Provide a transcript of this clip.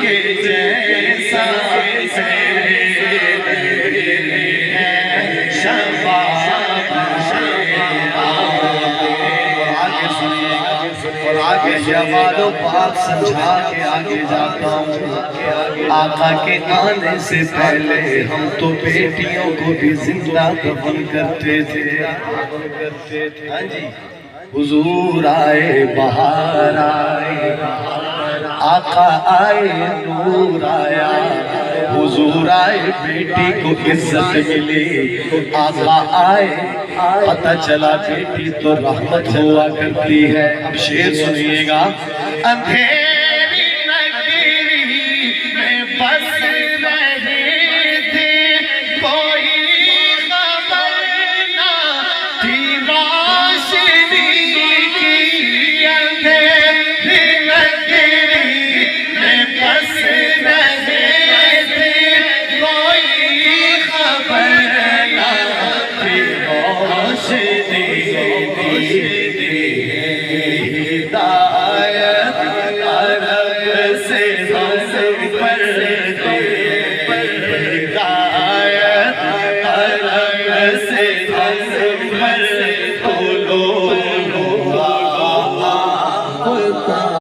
کے جیسا اور آگے جواد و پاک سمجھا کے آگے جاتا ہوں. آقا کے آنے سے پہلے ہم تو بیٹیوں کو بھی زندہ دفن کرتے تھے. ہاں جی حضور آئے بہار آئے آقا آئے نور آیا. حضور آئے بیٹی کو عزت ملی. آقا آئے پتہ چلا بیٹی تو رحمت ہوا کرتی ہے. اب شعر سنیے گا. اندھیرے